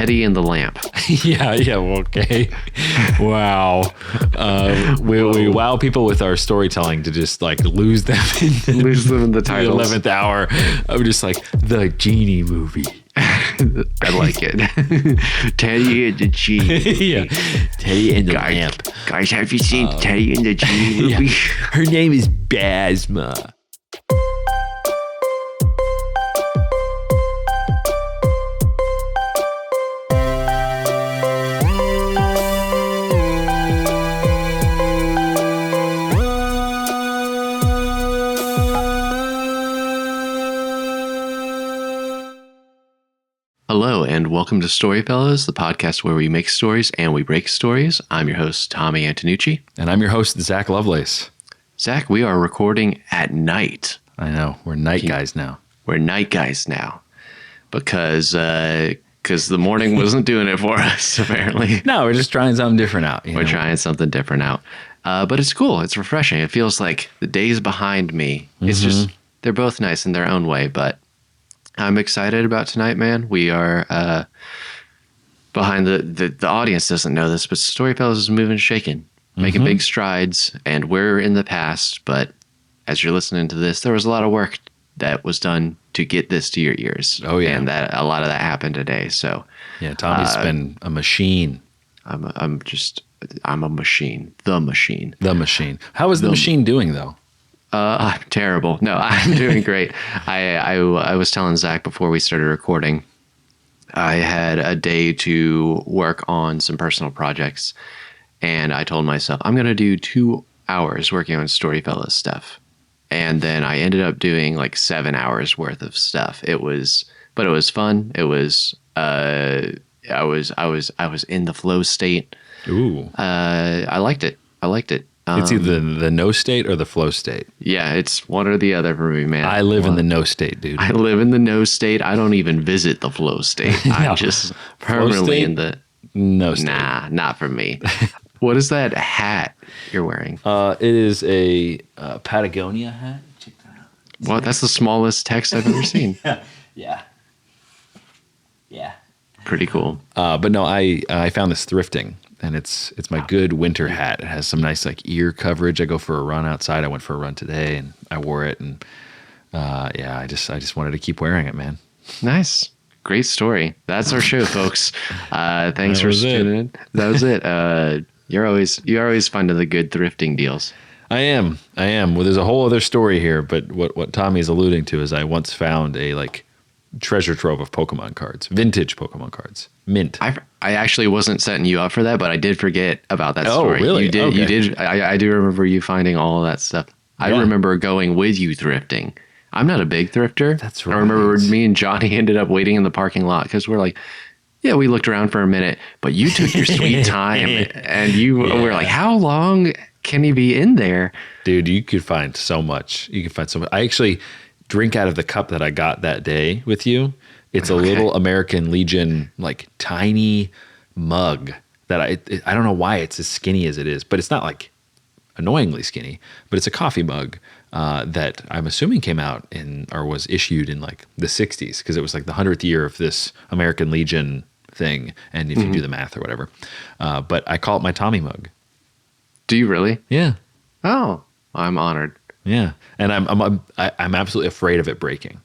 Teddy and the Lamp. Yeah. Okay. Wow. We wow people with our storytelling to just like lose them in the titles. The 11th hour. I'm just like the Genie movie. I like it. Teddy and the Genie. Yeah. Teddy and the Lamp. Guys, have you seen Teddy and the Genie movie? Yeah. Her name is Basma. Hello, and welcome to StoryFellas, the podcast where we make stories and we break stories. I'm your host, Tommy Antonucci. And I'm your host, Zach Lovelace. Zach, we are recording at night. I know. We're night guys now. We're night guys now because the morning wasn't doing it for us, apparently. No, we're just trying something different out. We're trying something different out. But it's cool. It's refreshing. It feels like the days behind me. It's just, they're both nice in their own way, but I'm excited about tonight, man. We are behind the audience doesn't know this, but StoryFellas is moving and shaking, making big strides, and we're in the past. But as you're listening to this, there was a lot of work that was done to get this to your ears. Oh yeah, and that a lot of that happened today. So yeah, Tommy's been a machine. I'm a machine. The machine. The machine. How is the machine doing though? I'm terrible. No, I'm doing great. I was telling Zach before we started recording, I had a day to work on some personal projects, and I told myself I'm going to do 2 hours working on StoryFellas stuff. And then I ended up doing like 7 hours worth of stuff. It was fun. It was, I was in the flow state. Ooh. I liked it. It's either the no state or the flow state. Yeah, it's one or the other for me, man. I live in the no state, dude. I live in the no state. I don't even visit the flow state. I'm just permanently in the no state. Nah, not for me. What is that hat you're wearing? It is a Patagonia hat. Check that out. Well, that's the smallest text I've ever seen. Yeah. Pretty cool. But no, I found this thrifting. And it's my good winter hat. It has some nice like ear coverage. I go for a run outside. I went for a run today and I wore it. And I just wanted to keep wearing it, man. Nice. Great story. That's our show, folks. Thanks for tuning in. That was it. You're always finding the good thrifting deals. I am. Well, there's a whole other story here, but what Tommy's alluding to is I once found a like treasure trove of Pokemon cards, vintage Pokemon cards, mint. I actually wasn't setting you up for that, but I did forget about that story. Oh, really? You did. Okay. You did. I do remember you finding all of that stuff. I remember going with you thrifting. I'm not a big thrifter. That's right. I remember me and Johnny ended up waiting in the parking lot because we're like, yeah, we looked around for a minute, but you took your sweet time and you were like, how long can he be in there? Dude, you could find so much. I actually drink out of the cup that I got that day with you. It's a little American Legion, like tiny mug that I don't know why it's as skinny as it is, but it's not like annoyingly skinny, but it's a coffee mug that I'm assuming came out or was issued in like the 60s because it was like the 100th year of this American Legion thing. And if you do the math or whatever, but I call it my Tommy mug. Do you really? Yeah. Oh, I'm honored. Yeah. And I'm absolutely afraid of it breaking.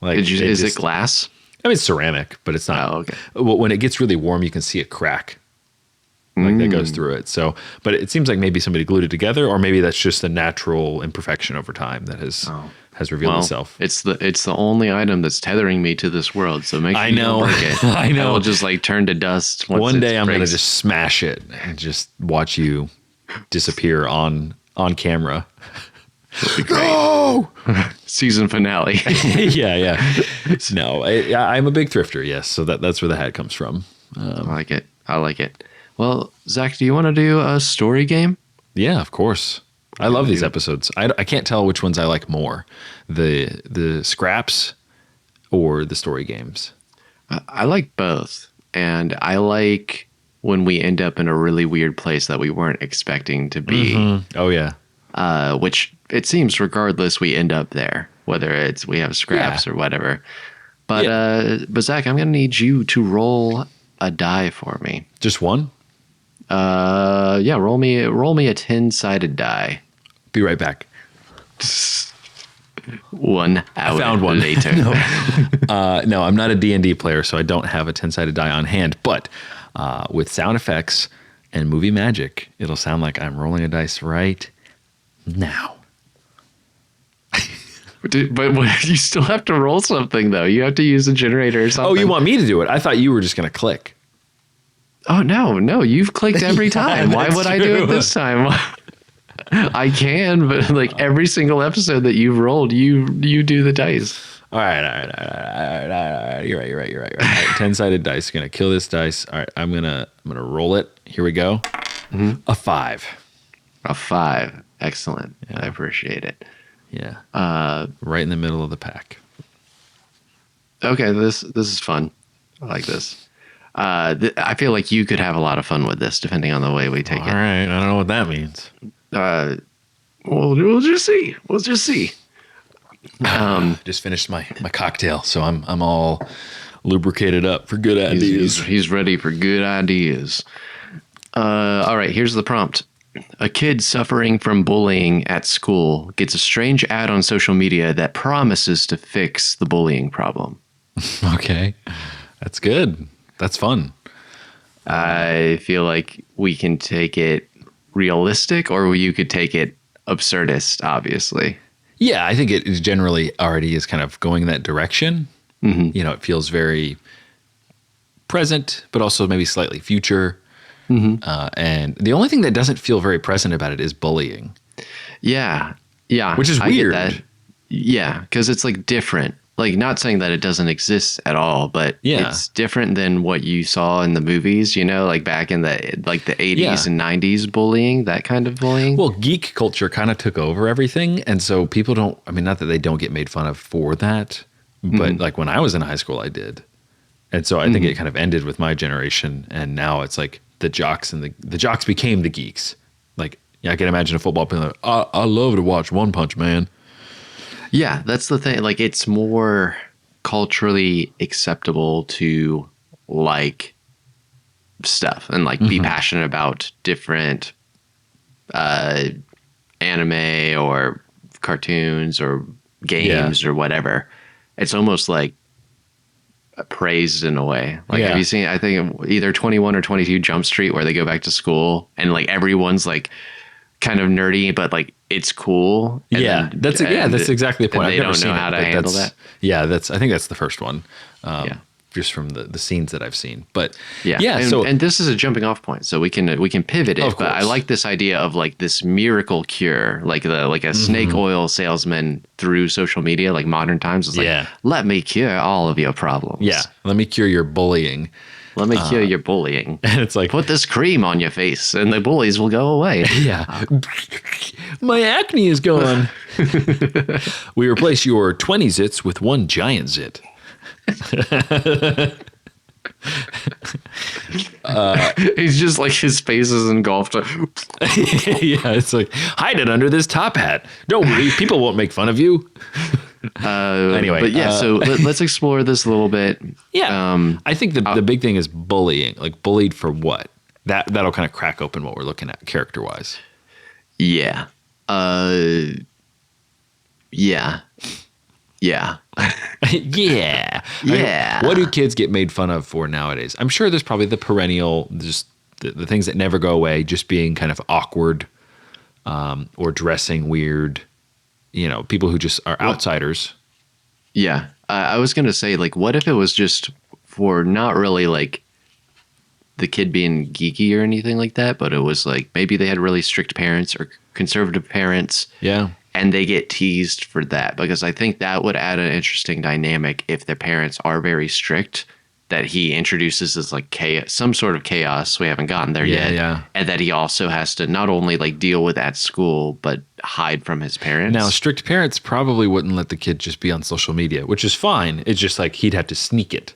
Like, is it glass? I mean, it's ceramic, but it's not. Oh, okay. When it gets really warm, you can see a crack like that goes through it. So, but it seems like maybe somebody glued it together, or maybe that's just a natural imperfection over time that has revealed itself. It's the only item that's tethering me to this world. So make sure you don't break it. I know. It'll just like turn to dust. One day I'm going to just smash it and just watch you disappear on camera. It'll be great. No! Season finale. Yeah. No, I'm a big thrifter. Yes. So that's where the hat comes from. I like it. Well, Zach, do you want to do a story game? Yeah, of course. I love these episodes. I can't tell which ones I like more, the scraps or the story games. I like both. And I like when we end up in a really weird place that we weren't expecting to be. Mm-hmm. Oh, yeah. Which it seems regardless, we end up there, whether it's we have scraps or whatever. But Zach, I'm gonna need you to roll a die for me. Just one? Yeah, roll me a 10-sided die. Be right back. 1 hour I found one later. No, I'm not a D&D player, so I don't have a 10-sided die on hand. But with sound effects and movie magic, it'll sound like I'm rolling a dice right now. But you still have to roll something, though. You have to use a generator or something. Oh, you want me to do it? I thought you were just going to click. Oh, no. You've clicked every Yeah, time. Why would I do it this time? I can, but like every single episode that you've rolled, you do the dice. All right. You're right. All right, 10-sided dice. Gonna kill this dice. All right, I'm gonna roll it. Here we go. Mm-hmm. A 5. A 5. Excellent. Yeah. I appreciate it. Yeah. Right in the middle of the pack. Okay, this is fun. I like this. I feel like you could have a lot of fun with this, depending on the way we take it. All right. I don't know what that means. We'll just see. Just finished my cocktail, so I'm all lubricated up for good ideas. He's ready for good ideas. All right, here's the prompt. A kid suffering from bullying at school gets a strange ad on social media that promises to fix the bullying problem. Okay, that's good. That's fun. I feel like we can take it realistic, or you could take it absurdist, obviously. Yeah, I think it is generally already is kind of going that direction. Mm-hmm. You know, it feels very present, but also maybe slightly future. Mm-hmm. And the only thing that doesn't feel very present about it is bullying. Yeah. Which is weird. Yeah, because it's like different. Like, not saying that it doesn't exist at all, but it's different than what you saw in the movies, you know, like back in the 80s and 90s bullying, that kind of bullying. Well, geek culture kind of took over everything. And so people don't, I mean, not that they don't get made fun of for that, but like when I was in high school, I did. And so I think it kind of ended with my generation. And now it's like the jocks and the jocks became the geeks. Like, I can imagine a football player like, I love to watch One Punch Man. Yeah, that's the thing. Like, it's more culturally acceptable to like stuff and like be passionate about different anime or cartoons or games or whatever. It's almost like praised in a way. Like, have you seen, I think either 21 or 22 Jump Street, where they go back to school and like everyone's like kind of nerdy, but like it's cool. That's exactly the point. They don't know how to handle that. Yeah, I think that's the first one. Just from the scenes that I've seen. But and this is a jumping off point, so we can pivot it. But I like this idea of like this miracle cure, like a snake oil salesman through social media, like modern times. It's like, let me cure all of your problems. Yeah, let me cure your bullying. Let me cure your bullying. And it's like, put this cream on your face and the bullies will go away. Yeah. My acne is gone. We replace your 20 zits with one giant zit. He's just like, his face is engulfed. It's like, hide it under this top hat. Don't worry, people won't make fun of you. Anyway, but so let's explore this a little bit. I think the big thing is bullying. Like, bullied for what? That'll kind of crack open what we're looking at character wise. Yeah. Yeah. What do kids get made fun of for nowadays? I'm sure there's probably the perennial, just the things that never go away, just being kind of awkward, or dressing weird. You know, people who just are outsiders. Yeah. I was going to say, like, what if it was just for not really like the kid being geeky or anything like that, but it was like maybe they had really strict parents or conservative parents. Yeah. And they get teased for that, because I think that would add an interesting dynamic if their parents are very strict, that he introduces as like chaos, some sort of chaos. We haven't gotten there yet. Yeah. And that he also has to not only like deal with at school, but hide from his parents. Now, strict parents probably wouldn't let the kid just be on social media, which is fine. It's just like he'd have to sneak it.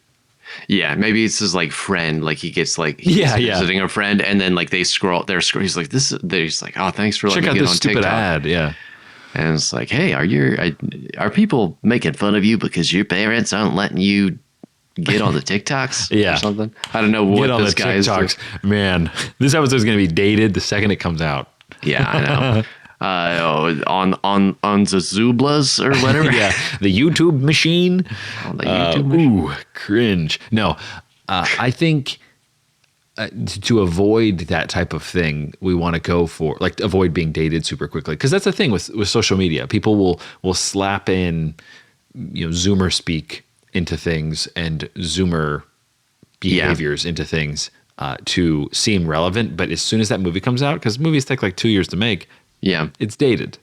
Yeah, maybe it's his like friend, like he gets like he's visiting a friend, and then like they scroll. He's like, he's like, oh, thanks for letting me get on TikTok. Check out this stupid ad. Yeah. And it's like, hey, are people making fun of you because your parents aren't letting you get on the TikToks Yeah. or something? I don't know what Get on this the guy is doing. TikToks. Man, this episode is going to be dated the second it comes out. Yeah, I know. On the Zublas or whatever. Yeah, the YouTube machine. On the YouTube machine. Ooh, cringe. No, I think to avoid that type of thing, we want to go for like avoid being dated super quickly, because that's the thing with social media. People will slap in Zoomer speak into things and Zoomer behaviors into things to seem relevant. But as soon as that movie comes out, because movies take like 2 years to make, it's dated.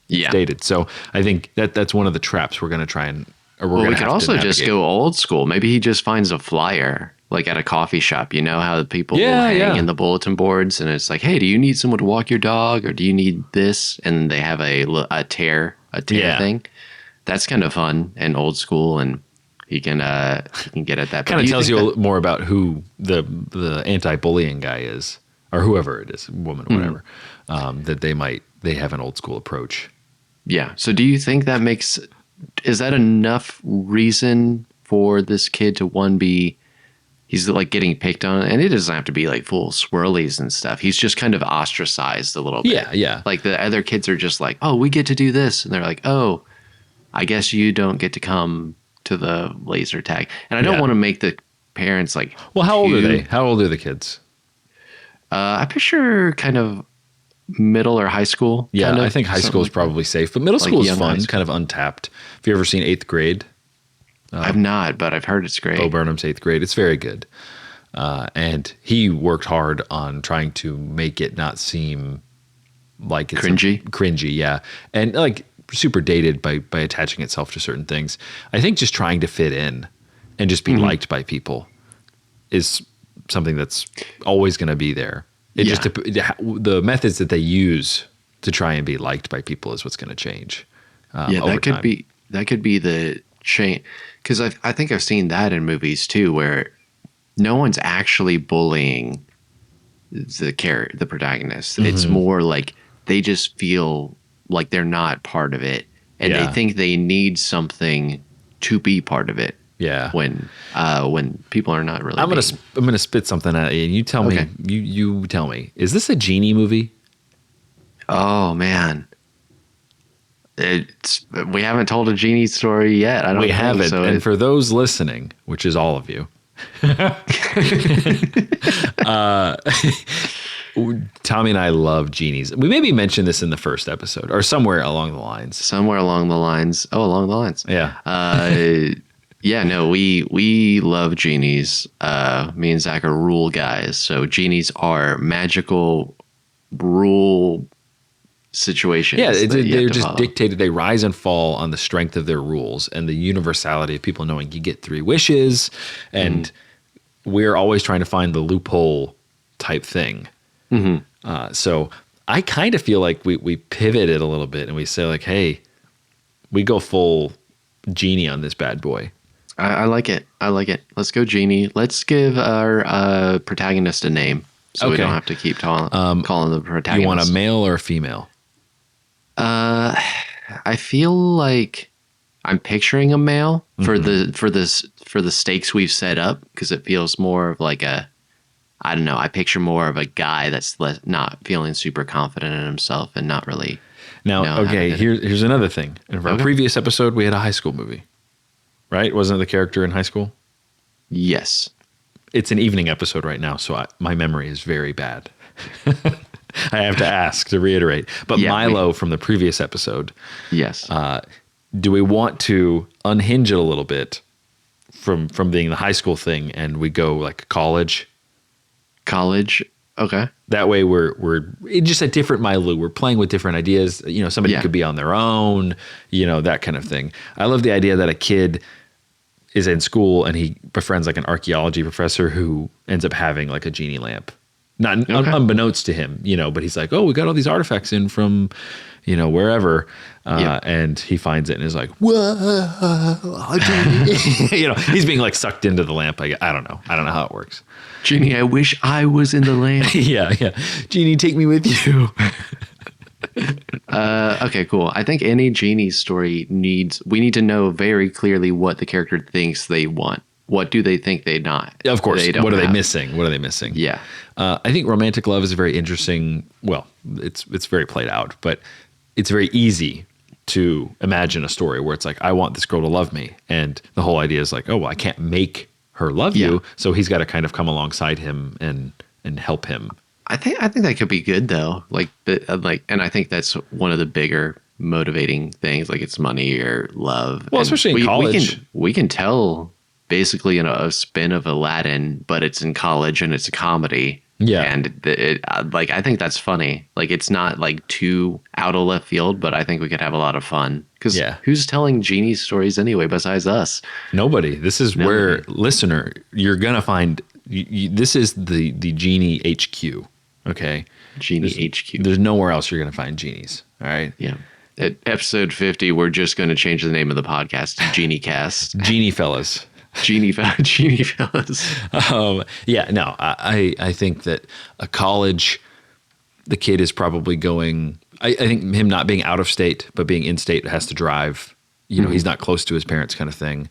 Yeah. It's dated. So I think that's one of the traps we're going to try and. Well, we could also just go old school. Maybe he just finds a flyer like at a coffee shop. You know how the people will hang in the bulletin boards, and it's like, hey, do you need someone to walk your dog, or do you need this? And they have a tear thing. That's kind of fun and old school, and he can get at that. Kind of tells you more about who the anti-bullying guy is, or whoever it is, woman, whatever. That they have an old school approach. Yeah. So do you think that is that enough reason for this kid to he's like getting picked on, and it doesn't have to be like full swirlies and stuff. He's just kind of ostracized a little bit. Yeah, yeah. Like the other kids are just like, oh, we get to do this. And they're like, oh, I guess you don't get to come to the laser tag. And I don't want to make the parents like, well, how old are they? How old are the kids? I picture kind of middle or high school. Yeah, kind of, I think high school is probably safe, but middle school is fun, kind of untapped. Have you ever seen 8th Grade? I've not, but I've heard it's great. Bo Burnham's 8th Grade. It's very good. And he worked hard on trying to make it not seem like it's cringy, yeah. And like super dated by attaching itself to certain things. I think just trying to fit in and just be liked by people is something that's always going to be there. It just the methods that they use to try and be liked by people is what's going to change. That could be the change, because I think I've seen that in movies too, where no one's actually bullying the protagonist. It's more like they just feel like they're not part of it, and they think they need something to be part of it. Yeah. When people are not really. I'm gonna spit something at you, and you tell me. You tell me. Is this a genie movie? Oh man, we haven't told a genie story yet. I don't. We haven't. So and for those listening, which is all of you, Tommy and I love genies. We maybe mentioned this in the first episode or somewhere along the lines. Oh, along the lines. Yeah. Yeah, no, we love genies. Me and Zach are rule guys. So genies are magical rule situations. Yeah, they're just dictated. They rise and fall on the strength of their rules and the universality of people knowing you get 3 wishes. And we're always trying to find the loophole type thing. So I kind of feel like we pivoted a little bit and we say like, hey, we go full genie on this bad boy. I like it. Let's go genie. Let's give our protagonist a name, so we don't have to keep calling the protagonist. You want a male or a female? I feel like I'm picturing a male for the stakes we've set up, because it feels more of like I don't know. I picture more of a guy that's not feeling super confident in himself and not really. Now, okay, here's another thing. In our previous episode, we had a high school movie. Right? Wasn't the character in high school? Yes. It's an evening episode right now, so my memory is very bad. I have to ask to reiterate. But Milo from the previous episode. Yes. Do we want to unhinge it a little bit from being the high school thing, and we go like college? College. Okay. That way we're just a different Milo. We're playing with different ideas. Somebody could be on their own, that kind of thing. I love the idea that a kid is in school and he befriends like an archaeology professor who ends up having like a genie lamp. Not unbeknownst to him, but he's like, oh, we got all these artifacts in from, wherever. And he finds it and is like, whoa, genie. He's being like sucked into the lamp. I don't know. I don't know how it works. Genie, I wish I was in the lamp. yeah. Genie, take me with you. Okay, cool. I think any genie story we need to know very clearly what the character thinks they want. What do they think they not? Of course. They don't What are they have? missing? What are they missing? Yeah. I think romantic love is a very interesting. Well, it's very played out, but it's very easy to imagine a story where it's like, I want this girl to love me, and the whole idea is like, oh well, I can't make her love you, so he's got to kind of come alongside him and help him. I think that could be good though. And I think that's one of the bigger motivating things. Like it's money or love. Well, And especially in college, we can tell basically in a spin of Aladdin, but it's in college and it's a comedy. Yeah. And I think that's funny. Like it's not like too out of left field, but I think we could have a lot of fun. Because who's telling genie stories anyway besides us? Nobody. This is where, listener, you're gonna find. This is the Genie HQ. Okay, Genie HQ. There's nowhere else you're gonna find genies. All right. Yeah. At episode 50, we're just going to change the name of the podcast to Genie Cast. Genie Fellas. Genie Fellas. Yeah, no, I think that a college, the kid is probably going. I think him not being out of state, but being in state has to drive. You know, he's not close to his parents, kind of thing.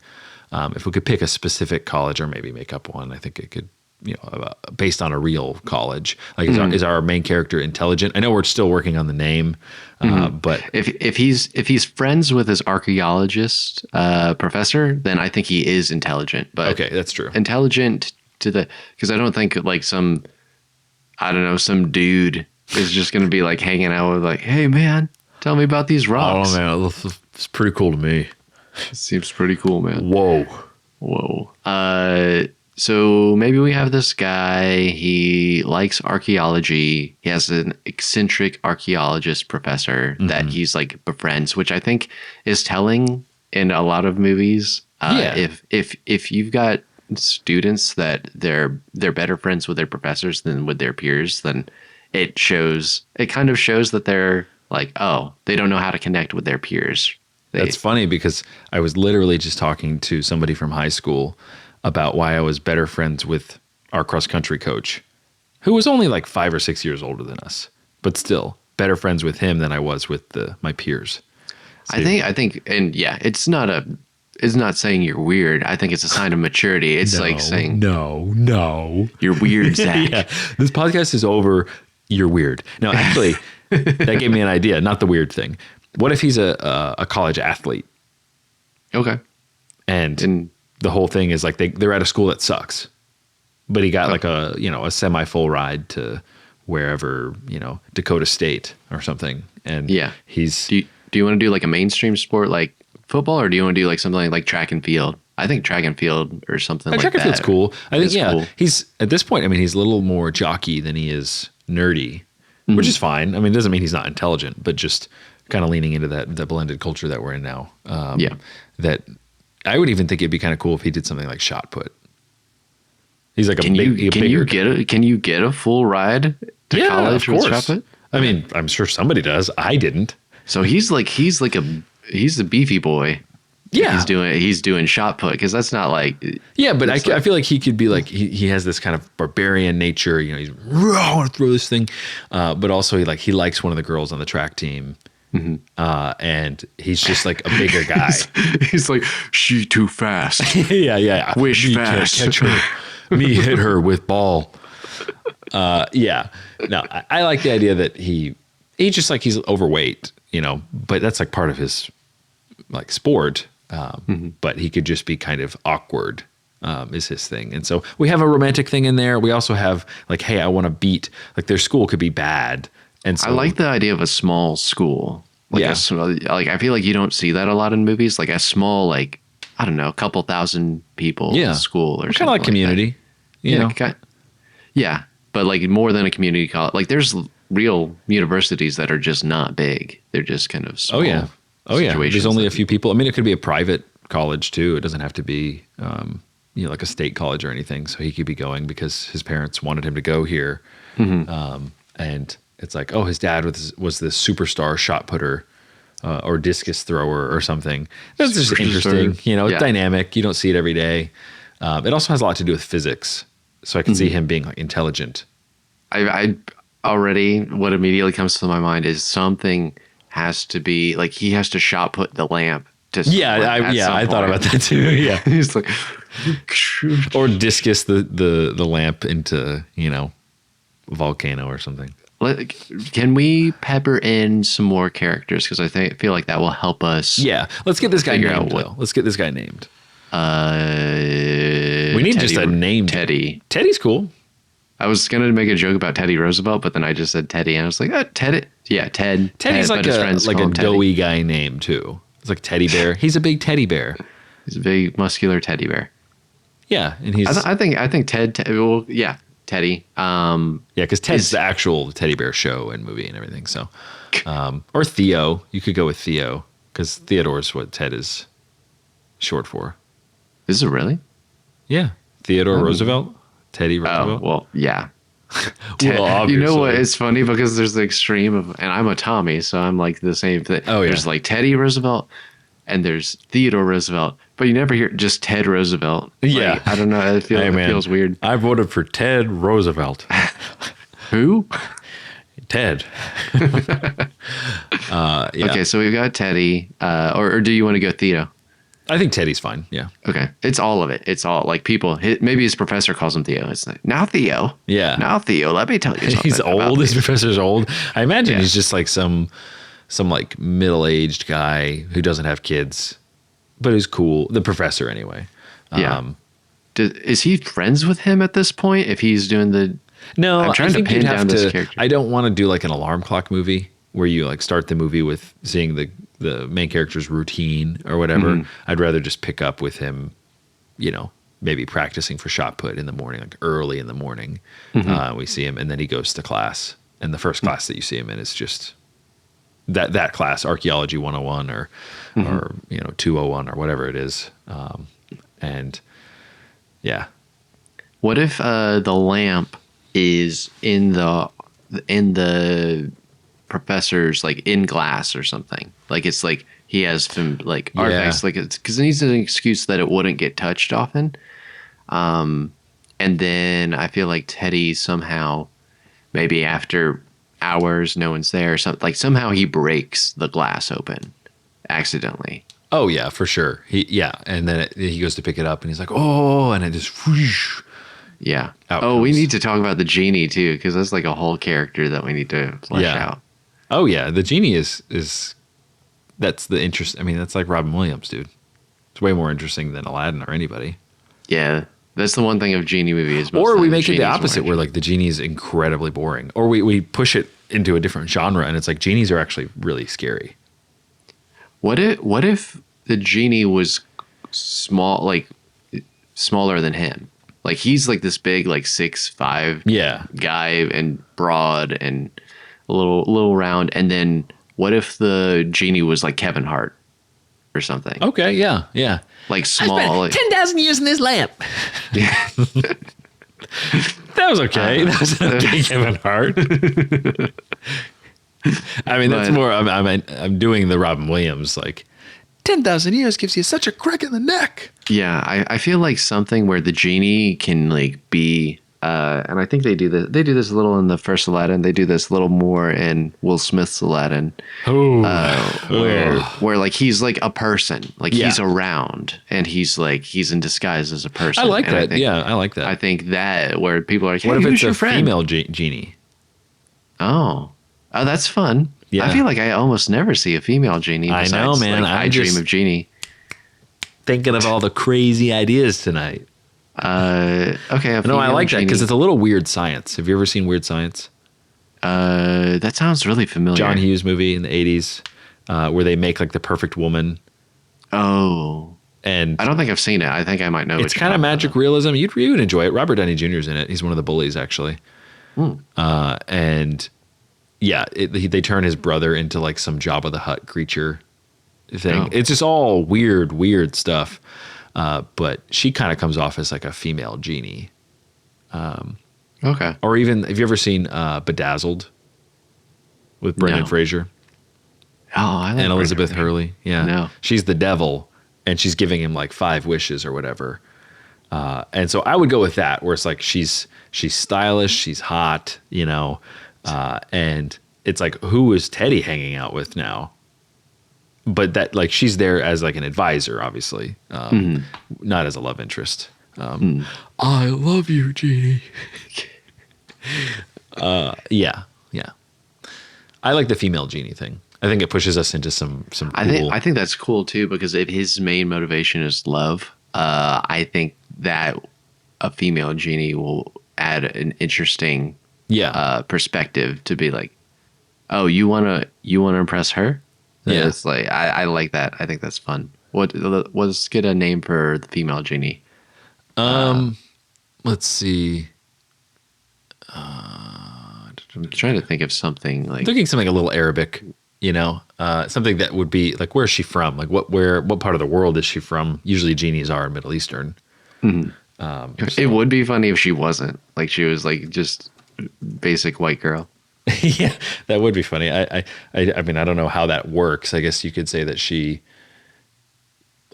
If we could pick a specific college or maybe make up one, I think it could. You know, based on a real college. Like, is our main character intelligent? I know we're still working on the name, but if he's friends with his archaeologist professor, then I think he is intelligent. But okay, that's true. Intelligent because I don't think like some dude is just going to be like hanging out with like, hey man, tell me about these rocks. Oh man, it's pretty cool to me. It seems pretty cool, man. Whoa. So maybe we have this guy, he likes archaeology. He has an eccentric archaeologist professor that he's like befriends, which I think is telling in a lot of movies. If you've got students that they're better friends with their professors than with their peers, then it kind of shows that they're like, oh, they don't know how to connect with their peers. That's funny because I was literally just talking to somebody from high school about why I was better friends with our cross country coach, who was only like 5 or 6 years older than us, but still better friends with him than I was with my peers. So, I think, and yeah, it's not saying you're weird. I think it's a sign of maturity. It's like saying, no, you're weird, Zach. Yeah, this podcast is over. You're weird. No, actually, that gave me an idea. Not the weird thing. What if he's a college athlete? Okay. And the whole thing is like they're at a school that sucks, but he got like a semi full ride to wherever, Dakota State or something. And he's. Do you want to do like a mainstream sport like football, or do you want to do like something like track and field? I think track and field or something like that. Track and field's cool. I think cool. He's at this point. I mean, he's a little more jockey than he is nerdy, which is fine. I mean, it doesn't mean he's not intelligent, but just kind of leaning into the blended culture that we're in now. That. I would even think it'd be kind of cool if he did something like shot put. He's like can you get a full ride to college with shot put? I mean, I'm sure somebody does. I didn't. So he's a beefy boy. Yeah, he's doing shot put because that's not like. Yeah, but I feel like he could be like he has this kind of barbarian nature. He's I want to throw this thing, but also he likes one of the girls on the track team. And he's just like a bigger guy. he's like, she too fast. yeah. Wish fast. Catch her. Me hit her with ball. Yeah. No, I like the idea that he's just like he's overweight, but that's like part of his like sport. But he could just be kind of awkward. Is his thing. And so we have a romantic thing in there. We also have like, hey, I want to beat like their school could be bad. And so, I like the idea of a small school. Like I feel like you don't see that a lot in movies. Like a small, like, I don't know, a couple thousand people school or something. Kind of like Community. Yeah. But like more than a community college. Like there's real universities that are just not big. They're just kind of small. Oh yeah. There's only a few people. I mean, it could be a private college too. It doesn't have to be, like a state college or anything. So he could be going because his parents wanted him to go here. And it's like, oh, his dad was this superstar shot putter or discus thrower or something. That's just interesting. It's dynamic. You don't see it every day. It also has a lot to do with physics. So I can see him being like intelligent. I already, what immediately comes to my mind is something has to be like he has to shot put the lamp to Yeah, I thought about that too. Yeah, he's like, or discus the lamp into a volcano or something. Can we pepper in some more characters? Because feel like that will help us. Yeah, let's get this guy Figure named. out what- Though. Let's get this guy named. We need just a name. Teddy. Teddy's cool. I was gonna make a joke about Teddy Roosevelt, but then I just said Teddy, and I was like, Teddy. Yeah, Ted. Teddy's Ted, like a doughy guy name too. It's like Teddy Bear. He's a big teddy bear. He's a big muscular teddy bear. Yeah, and he's. I think Ted. Well, yeah, Teddy. Yeah, because Ted's the actual teddy bear show and movie and everything. So, or Theo. You could go with Theo because Theodore's what Ted is short for. Is it really? Yeah, Theodore Roosevelt. Teddy Roosevelt. Oh well, yeah. Well, you know what? obviously. It's funny because there's the extreme of, and I'm a Tommy, so I'm like the same thing. Oh, yeah. There's like Teddy Roosevelt, and there's Theodore Roosevelt, but you never hear just Ted Roosevelt. Yeah. Like, I don't know. It feels weird. I voted for Ted Roosevelt. Who? Ted. Yeah. Okay, so we've got Teddy, or do you want to go Theo? I think Teddy's fine. Yeah. Okay, it's all of it. It's all like people. Maybe his professor calls him Theo. It's like, now Theo. Yeah. Now Theo. Let me tell you something. He's about old. His Theo." professor's old. I imagine Yeah. he's just like some like middle-aged guy who doesn't have kids, but is cool. The professor, anyway. Yeah. Is he friends with him at this point? If he's doing the No, I'm trying I to think pin you'd down have this to. character. I don't want to do like an alarm clock movie where you like start the movie with seeing the main character's routine or whatever. Mm-hmm. I'd rather just pick up with him, maybe practicing for shot put in the morning, like early in the morning. Mm-hmm. We see him, and then he goes to class, and the first class that you see him in is just that class, Archaeology 101 or 201 or whatever it is. And yeah. What if the lamp is in the professor's like in glass or something? Like it's like he has some like artifacts, like it's because it needs an excuse that it wouldn't get touched often. And then I feel like Teddy somehow, maybe after hours, no one's there, or something, like somehow he breaks the glass open accidentally. Oh yeah, for sure. And then he goes to pick it up, and he's like, "Oh!" And it just whoosh. Yeah. Out Oh, we comes- need to talk about the genie too, because that's like a whole character that we need to flesh out. Oh yeah, the genie is that's the interest. I mean, that's like Robin Williams, dude. It's way more interesting than Aladdin or anybody. Yeah, that's the one thing of genie movies. Or we make it the opposite, where like the genie is incredibly boring, or we push it into a different genre, and it's like genies are actually really scary. What if the genie was small, like smaller than him? Like he's like this big, like 6'5" Yeah, guy and broad and a little round. And then what if the genie was like Kevin Hart or something? okay, yeah. Like small. Like, 10,000 years in this lamp. That was okay. That was okay, Kevin Hart. I mean, that's But- more. I'm doing the Robin Williams like 10,000 years gives you such a crack in the neck. yeah, I feel like something where the genie can like be, and I think they do this. They do this a little in the first Aladdin. They do this a little more in Will Smith's Aladdin. Where like he's like a person, like Yeah. he's around, and he's in disguise as a person. I like And that. I like that. I think that where people are like, hey, What if who's it's your a friend? female genie? Oh, that's fun. Yeah. I feel like I almost never see a female genie. I know, besides, man. Like, I I'm dream just- of genie. Thinking of all the crazy ideas tonight. Okay. No, I like that because it's a little Weird Science. Have you ever seen Weird Science? that sounds really familiar. John Hughes movie in the 80s where they make like the perfect woman. Oh, And I don't think I've seen it. I think I might know. it's kind of magic realism. You'd enjoy it. Robert Downey Jr.'s in it. He's one of the bullies, actually. And yeah, they turn his brother into like some Jabba the Hutt creature thing. Oh. It's just all weird stuff. But she kind of comes off as like a female genie. Okay. Or even, have you ever seen Bedazzled with Brendan No. Fraser Oh, I like and Elizabeth Brendan Fraser. Hurley? Yeah. No. She's the devil and she's giving him like 5 wishes or whatever. And so I would go with that, where it's like she's stylish, she's hot, and it's like, who is Teddy hanging out with now? But that, like, she's there as like an advisor, obviously, not as a love interest. I love you, Genie. Yeah. I like the female Genie thing. I think it pushes us into some cool. I think that's cool too, because if his main motivation is love, I think that a female Genie will add an interesting perspective to be like, oh, you wanna impress her? Yeah. It's like I like that. I think that's fun. Let's get a name for the female Genie. Let's see. I'm trying to think of something like Thinking something a little Arabic, something that would be like, where's she from? Like what part of the world is she from? Usually genies are Middle Eastern. it would be funny if she wasn't. Like she was like just basic white girl. Yeah, that would be funny. I mean, I don't know how that works. I guess you could say that she,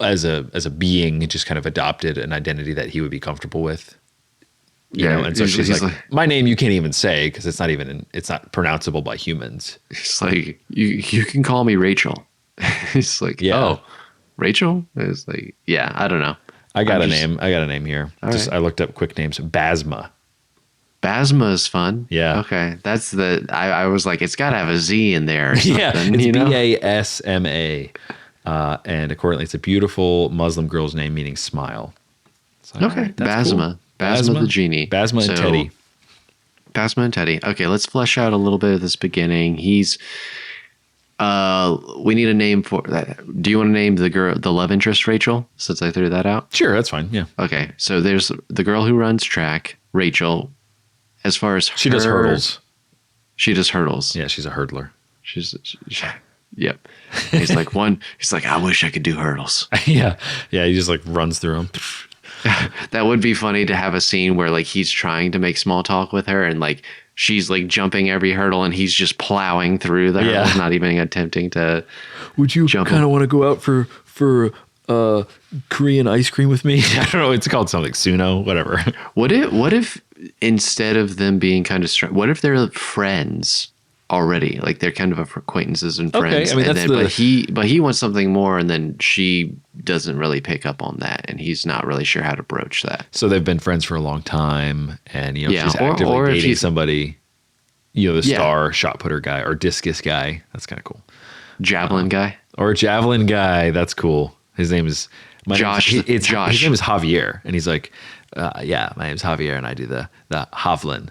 as a being, just kind of adopted an identity that he would be comfortable with. You know, and so she's like, my name you can't even say because it's not pronounceable by humans. It's like you can call me Rachel. It's like, oh, Rachel? It's like, yeah, I don't know. I got a name here. Just right. I looked up quick names. Basma. Basma is fun. Yeah. Okay. That's I was like, it's got to have a Z in there or something. Yeah, it's Basma. And accordingly, it's a beautiful Muslim girl's name meaning smile. So, okay. Right, Basma. Cool. Basma the Genie. Basma and Teddy. Basma and Teddy. Okay, let's flesh out a little bit of this beginning. He's we need a name for that. Do you want to name the love interest Rachel, since I threw that out? Sure, that's fine. Yeah. Okay. So there's the girl who runs track, Rachel. As far as she does hurdles. She does hurdles. Yeah, she's a hurdler. Yep. He's like, I wish I could do hurdles. Yeah. He just like runs through them. That would be funny to have a scene where like he's trying to make small talk with her and like she's like jumping every hurdle and he's just plowing through the hurdles, not even attempting to. Would you kind of want to go out for Korean ice cream with me? I don't know. It's called something Suno, whatever. What if instead of them being kind of what if they're friends already? Like they're kind of acquaintances and friends. Okay, I mean, but he wants something more, and then she doesn't really pick up on that, and he's not really sure how to broach that. So they've been friends for a long time, and she's actively dating somebody. The star shot putter guy or discus guy. That's kind of cool. Javelin guy or javelin guy. That's cool. His name is Josh. Josh. His name is Javier, and he's like, my name's Javier, and I do the javelin.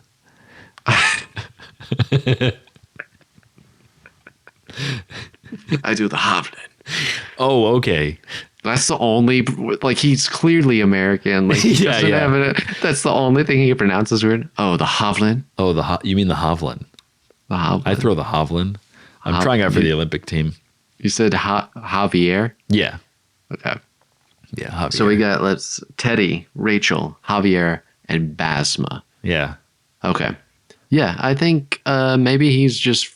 I do the javelin. Oh, okay. That's the only, like, he's clearly American. Like, he doesn't have it. That's the only thing he pronounces weird. Oh, the javelin. Oh, you mean the javelin? The javelin. I throw the javelin. I'm trying out for the Olympic team. You said Javier? Yeah. Okay. Yeah, Javier. So we got Teddy, Rachel, Javier, and Basma. Yeah. Okay. Yeah, I think maybe he's just,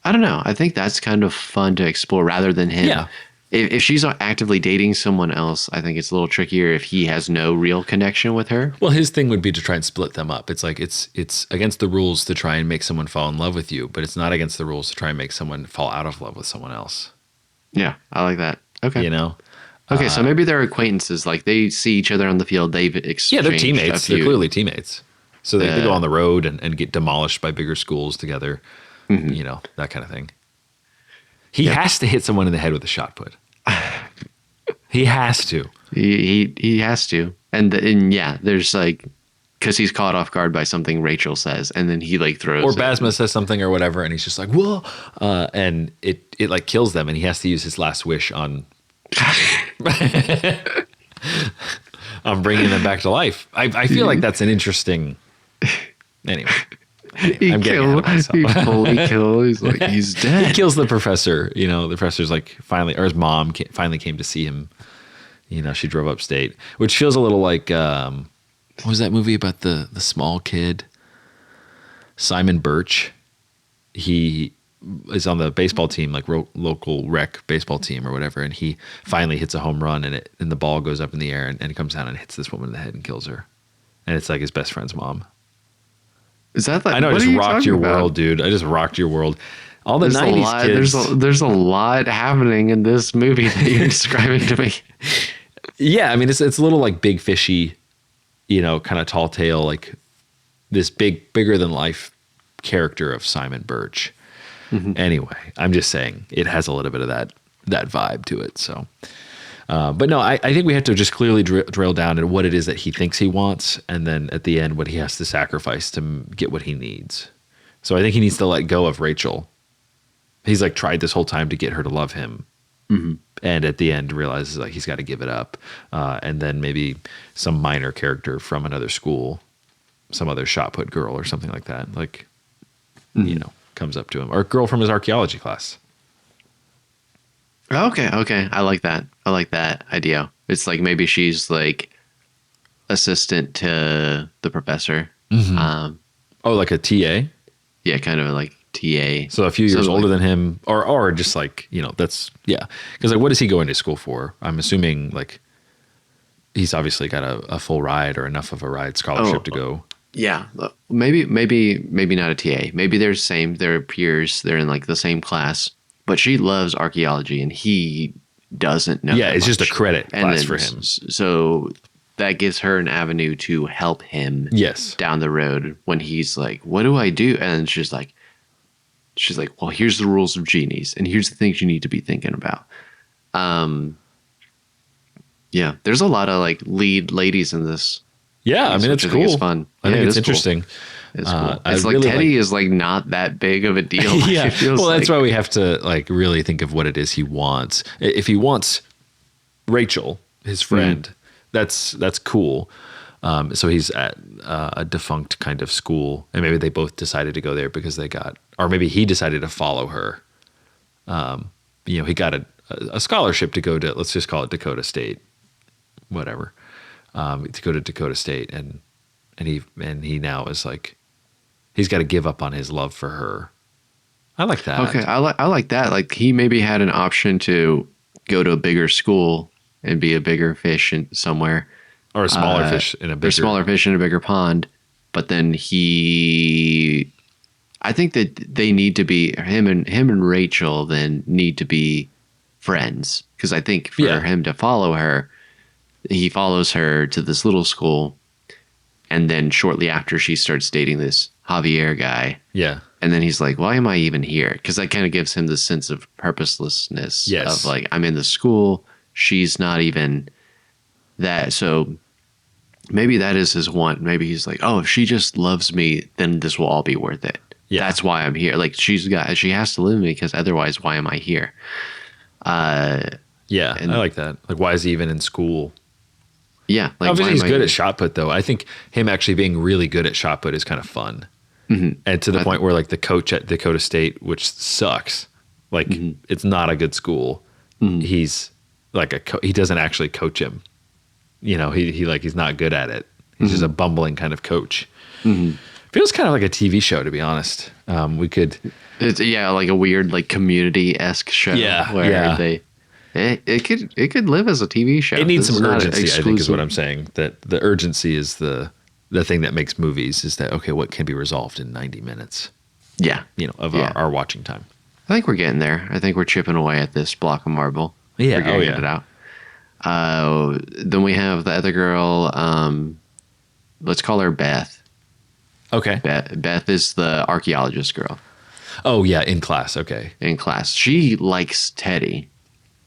I don't know. I think that's kind of fun to explore rather than him. Yeah. If she's actively dating someone else, I think it's a little trickier if he has no real connection with her. Well, his thing would be to try and split them up. It's like it's against the rules to try and make someone fall in love with you, but it's not against the rules to try and make someone fall out of love with someone else. Yeah, I like that. Okay. Okay, so maybe they're acquaintances. Like they see each other on the field. They've exchanged. Yeah, they're teammates. They're clearly teammates. So they go on the road and get demolished by bigger schools together. Mm-hmm. That kind of thing. He has to hit someone in the head with a shot put. He has to. He has to. And there's like, because he's caught off guard by something Rachel says, and then he like throws. Or Basma says something or whatever, and he's just like, whoa. And it like kills them, and he has to use his last wish on bringing them back to life. I feel like that's an interesting. Anyway. I'm getting ahead of myself. He fully kills. He's like, he's dead. He kills the professor. The professor's like finally, or his mom finally came to see him. She drove upstate, which feels a little like, what was that movie about the small kid? Simon Birch. He is on the baseball team, like local rec baseball team or whatever, and he finally hits a home run, and the ball goes up in the air, and it comes down and hits this woman in the head and kills her. And it's like his best friend's mom. Is that like, I know I just rocked your world, dude. I just rocked your world. All the There's a 90s lot. kids. There's a lot happening in this movie that you're describing to me. Yeah, I mean, it's a little like big fishy, kind of tall tale, like this bigger than life character of Simon Birch. Anyway, I'm just saying it has a little bit of that vibe to it. So, but no, I think we have to just clearly drill down into what it is that he thinks he wants, and then at the end, what he has to sacrifice to get what he needs. So I think he needs to let go of Rachel. He's like tried this whole time to get her to love him. And at the end realizes like he's got to give it up. And then maybe some minor character from another school, some other shot put girl or something like that, like, comes up to him, or a girl from his archaeology class. Okay. I like that. I like that idea. It's like maybe she's like assistant to the professor. Oh, like a TA? Yeah, kind of like TA. So a few years older than him, or just like, that's, yeah. Because like, what does he go into school for? I'm assuming like he's obviously got a full ride or enough of a ride scholarship to go. Yeah, maybe not a TA. Maybe they're peers. They're in like the same class, but she loves archaeology and he doesn't know. Yeah, it's just a credit class for him. So that gives her an avenue to help him. Yes. Down the road when he's like, "What do I do?" And she's like, "Well, here's the rules of genies, and here's the things you need to be thinking about." Yeah, there's a lot of like lead ladies in this. Yeah, I mean, it's cool. It's fun. I think it's interesting. It's cool. I It's like really Teddy is like not that big of a deal. Yeah. It feels Well, that's like. why we have to like really think of what it is he wants. If he wants Rachel, his friend, that's cool. So he's at a defunct kind of school, and maybe they both decided to go there because or maybe he decided to follow her. He got a scholarship to go to, let's just call it Dakota State, whatever, to go to Dakota State, and he now is like, he's got to give up on his love for her. I like that. Okay, I like that. Like he maybe had an option to go to a bigger school and be a bigger fish somewhere. Or a smaller fish in a bigger pond. But then I think that they need to be him and Rachel then need to be friends, because I think for him to follow her, he follows her to this little school, and then shortly after she starts dating this Javier guy. Yeah. And then he's like, "Why am I even here?" Because that kind of gives him this sense of purposelessness. Yes. Of like, I'm in the school. She's not even that. So maybe that is his want. Maybe he's like, "Oh, if she just loves me, then this will all be worth it." Yeah. That's why I'm here. Like she has to live with me, because otherwise, why am I here? Yeah, I like that. Like, why is he even in school? Yeah. Like, obviously he's good at shot put, though. I think him actually being really good at shot put is kind of fun. And to the point where like the coach at Dakota State, which sucks, like it's not a good school. He's like he doesn't actually coach him. He's not good at it. He's just a bumbling kind of coach. Feels kind of like a TV show, to be honest. We could. It's like a weird like Community-esque show. Yeah, where it could live as a TV show. It needs some urgency, I think, is what I'm saying. That the urgency is the thing that makes movies, is that, okay, what can be resolved in 90 minutes? Yeah. Of our watching time. I think we're getting there. I think we're chipping away at this block of marble. Yeah. We're getting it out. Then we have the other girl. Let's call her Beth. Okay. Beth is the archaeologist girl. Oh, yeah, in class. Okay. In class. She likes Teddy.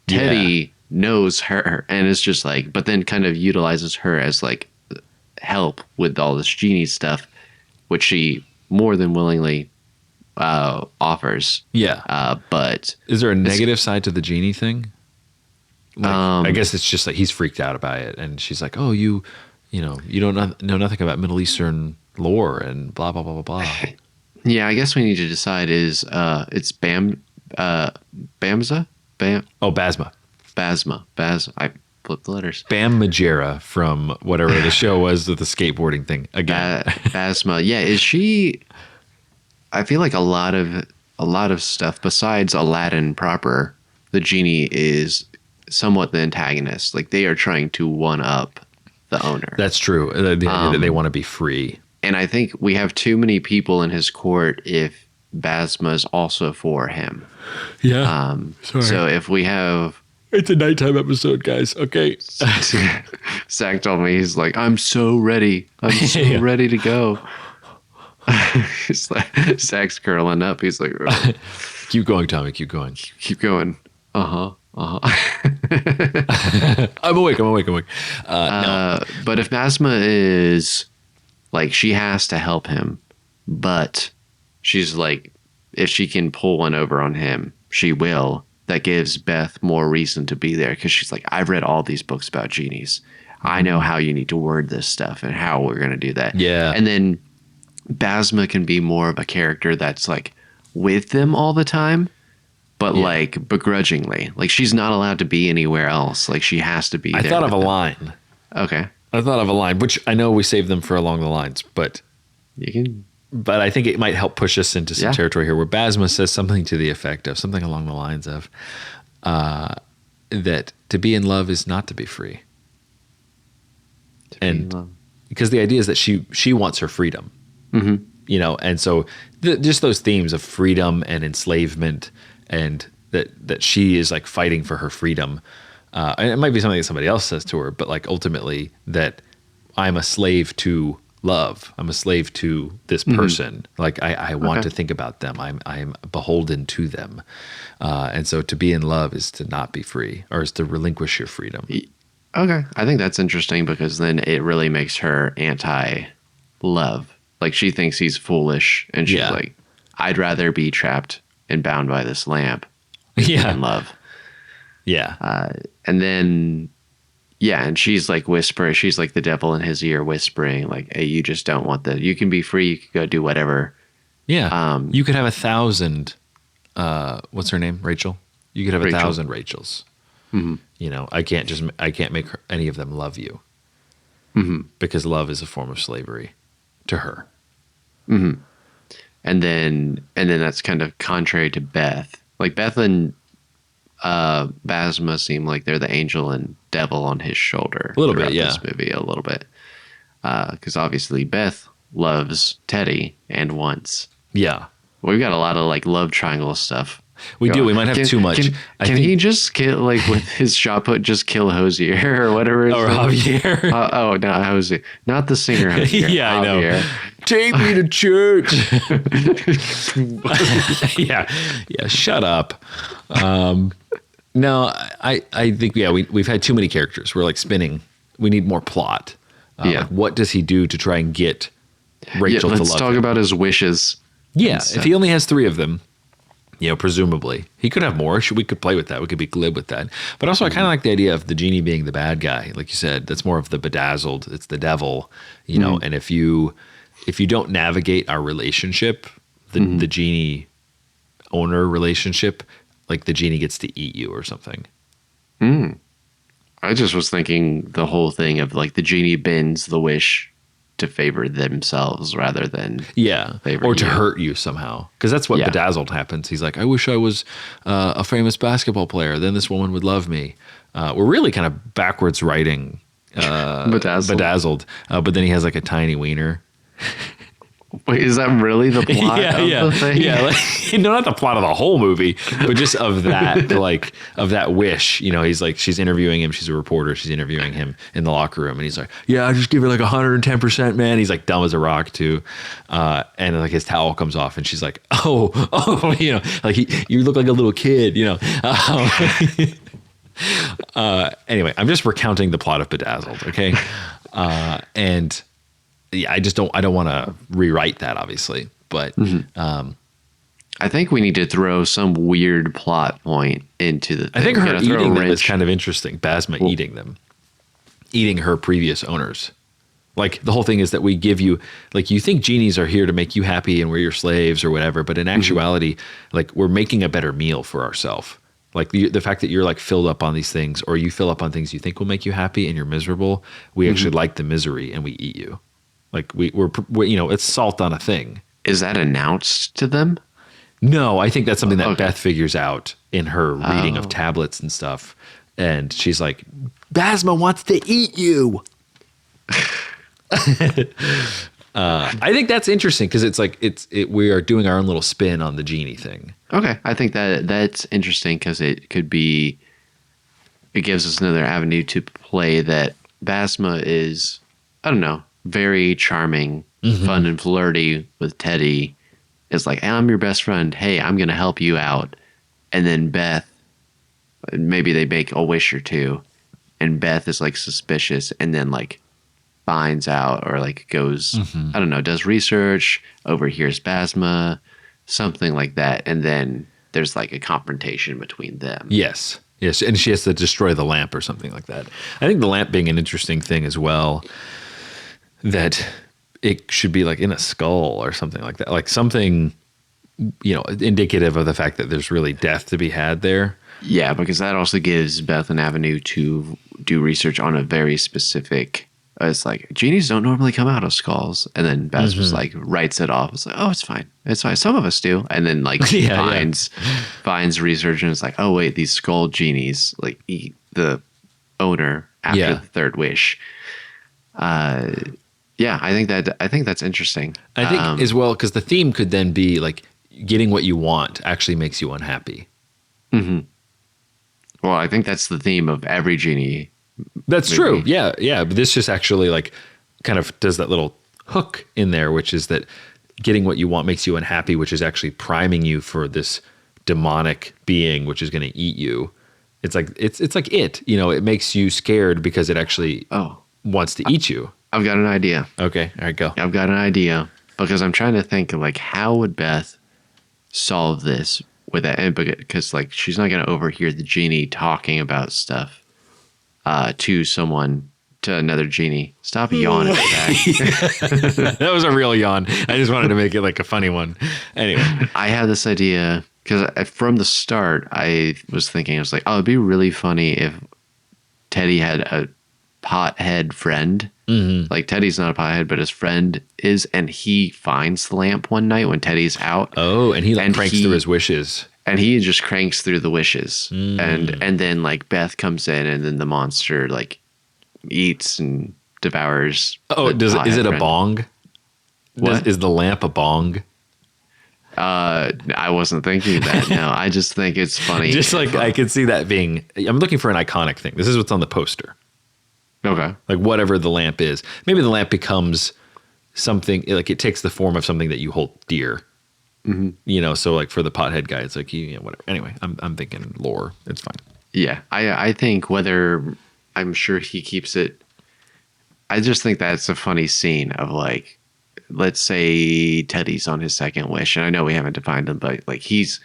Teddy knows her and is just like, but then kind of utilizes her as like help with all this genie stuff, which she more than willingly offers. Yeah. But is there a negative side to the genie thing? Like, I guess it's just like he's freaked out about it, and she's like, "Oh, you don't know nothing about Middle Eastern lore and blah blah blah blah blah." Yeah, I guess we need to decide is it's Bamza? Basma. I flipped the letters. Bam Majera from whatever the show was with the skateboarding thing again. Basma. Yeah, is she? I feel like a lot of stuff besides Aladdin proper, the genie is somewhat the antagonist. Like they are trying to one up the owner. That's true. The idea that they want to be free. And I think we have too many people in his court if Basma's also for him. Yeah. Sorry. So if we have It's a nighttime episode, guys. Okay. Zach told me, he's like, I'm so ready. I'm so Yeah. ready to go. He's like, Zach's curling up. He's like, "Oh, Keep going, Tommy. Keep going. keep going. Uh-huh. Uh-huh. I'm awake. No. But if Basma is like, she has to help him, but she's like, if she can pull one over on him, she will. That gives Beth more reason to be there, because she's like, I've read all these books about genies. I know how you need to word this stuff and how we're going to do that. Yeah. And then Basma can be more of a character that's like with them all the time, but like begrudgingly. Like, she's not allowed to be anywhere else. Like, she has to be there. I thought of a with them. line. Okay. I thought of a line, which I know we saved them for along the lines, but You can. I think it might help push us into some Yeah. territory here where Basma says something to the effect of something along the lines of that to be in love is not to be free. And because the idea is that she wants her freedom, you know, and so just those themes of freedom and enslavement, and that she is like fighting for her freedom. And it might be something that somebody else says to her, but like ultimately that I'm a slave to love. I'm a slave to this person. Like I want to think about them. I'm beholden to them. And so to be in love is to not be free, or is to relinquish your freedom. Okay. I think that's interesting, because then it really makes her anti-love. Like, she thinks he's foolish, and she's like, I'd rather be trapped and bound by this lamp than love. Yeah. And then, and she's like whispering. She's like the devil in his ear whispering, like, hey, you just don't want you can be free. You can go do whatever. Yeah. You could have 1,000, what's her name? Rachel. You could have Rachel. 1,000 Rachels. You know, I can't make any of them love you, because love is a form of slavery to her. And then that's kind of contrary to Beth. Like, Beth and Basma seem like they're the angel and devil on his shoulder. A little bit, throughout yeah. This movie, a little bit, because obviously Beth loves Teddy and wants. Yeah. We've got a lot of like love triangle stuff. We do. We might have too much. Can he just kill, like, with his shot put, just kill Hosier or whatever? Or Javier. Oh, no, Hosier. Not the singer Hosier. Yeah, I know. Javier. Take me to church. Yeah. Shut up. No, I think, we've had too many characters. We're like spinning. We need more plot. Like, what does he do to try and get Rachel to love him? Let's talk about his wishes. Yeah. If he only has 3 of them, you know, presumably he could have more. We could play with that. We could be glib with that. But also, I kind of like the idea of the genie being the bad guy. Like you said, that's more of the bedazzled. It's the devil, you know. And if you don't navigate our relationship, the genie owner relationship, like the genie gets to eat you or something. I just was thinking the whole thing of like the genie bends the wish to favor themselves rather than favor or to you. hurt you somehow, because that's what bedazzled happens. He's like, I wish I was a famous basketball player, then this woman would love me. We're really kind of backwards writing bedazzled, but then he has like a tiny wiener. Wait, is that really the plot of the thing? Yeah, like, no, not the plot of the whole movie, but just of that, like, of that wish. You know, he's like, she's interviewing him. She's a reporter. She's interviewing him in the locker room, and he's like, "Yeah, I just give it like 110%, man." He's like dumb as a rock too, and like his towel comes off, and she's like, "Oh, you know, like you look like a little kid," you know. Anyway, I'm just recounting the plot of Bedazzled, okay, and. Yeah, I don't want to rewrite that, obviously, but I think we need to throw some weird plot point into the thing. I think her eating them is wrench. kind of interesting. Basma eating her previous owners. Like, the whole thing is that we give you, like, you think genies are here to make you happy and we're your slaves or whatever, but in actuality, like, we're making a better meal for ourselves. Like, the fact that you're like filled up on these things, or you fill up on things you think will make you happy and you're miserable, we actually like the misery and we eat you. Like, we're you know, it's salt on a thing. Is that announced to them? No, I think that's something that Beth figures out in her reading of tablets and stuff. And she's like, Basma wants to eat you. I think that's interesting because it's like we are doing our own little spin on the genie thing. Okay, I think that's interesting because it gives us another avenue to play that Basma is, I don't know, very charming, fun and flirty with Teddy. It's like, I'm your best friend. Hey, I'm going to help you out. And then Beth, maybe they make a wish or two, and Beth is like suspicious and then like finds out or like goes, I don't know, does research, overhears Basma, something like that. And then there's like a confrontation between them. Yes. Yes. And she has to destroy the lamp or something like that. I think the lamp being an interesting thing as well, that it should be like in a skull or something like that. Like something, indicative of the fact that there's really death to be had there. Yeah, because that also gives Beth an avenue to do research on a very specific. It's like genies don't normally come out of skulls, and then Beth was like writes it off. It's like, oh, it's fine. Some of us do, and then like finds research, and it's like, oh wait, these skull genies like eat the owner after the third wish. I think that's interesting. I think as well because the theme could then be like getting what you want actually makes you unhappy. Mm-hmm. Well, I think that's the theme of every genie. That's true. Yeah. But this just actually like kind of does that little hook in there, which is that getting what you want makes you unhappy, which is actually priming you for this demonic being, which is going to eat you. It's like it makes you scared because it actually wants to eat you. I've got an idea. Okay. All right, go. I've got an idea because I'm trying to think of like how would Beth solve this with that, because like she's not going to overhear the genie talking about stuff to another genie. Stop yawning, Zach. That was a real yawn. I just wanted to make it like a funny one. Anyway, I had this idea because from the start I was thinking, I was like, oh, it'd be really funny if Teddy had a pothead friend. Like Teddy's not a pothead, but his friend is, and he finds the lamp one night when Teddy's out. Oh, and he cranks through his wishes. And he just cranks through the wishes. And then like Beth comes in, and then the monster like eats and devours. Oh, is it a bong? What? Is the lamp a bong? I wasn't thinking that. No, I just think it's funny. Just like I could see that being, I'm looking for an iconic thing. This is what's on the poster. Okay. Like whatever the lamp is. Maybe the lamp becomes something, like it takes the form of something that you hold dear. So like for the pothead guy, it's like, whatever. Anyway, I'm thinking lore. It's fine. Yeah. I think I'm sure he keeps it. I just think that's a funny scene of like, let's say Teddy's on his second wish. And I know we haven't defined him, but like he's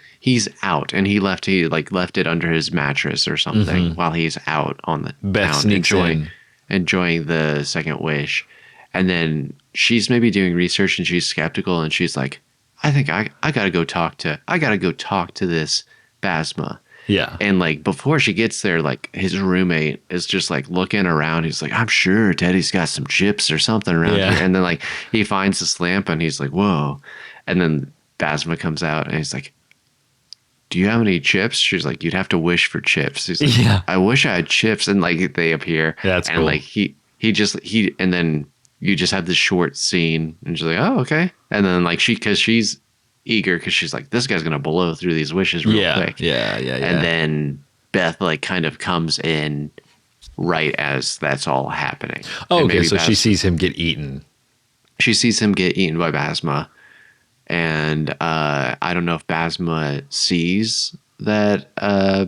out and he left it under his mattress or something while he's out on the Beth town enjoying the second wish. And then she's maybe doing research and she's skeptical and she's like, I think I gotta go talk to this Basma. Yeah. And like before she gets there, like his roommate is just like looking around. He's like, I'm sure Teddy's got some chips or something around here. And then like he finds this lamp and he's like, whoa. And then Basma comes out and he's like, do you have any chips? She's like, you'd have to wish for chips. He's like, I wish I had chips. And like they appear. Yeah, that's and cool. Like and then you just have this short scene and she's like, oh, okay. And then like cause she's eager because she's like, this guy's gonna blow through these wishes real quick. Yeah. And then Beth like kind of comes in right as that's all happening. Oh, okay. So she sees him get eaten. She sees him get eaten by Basma. And I don't know if Basma sees that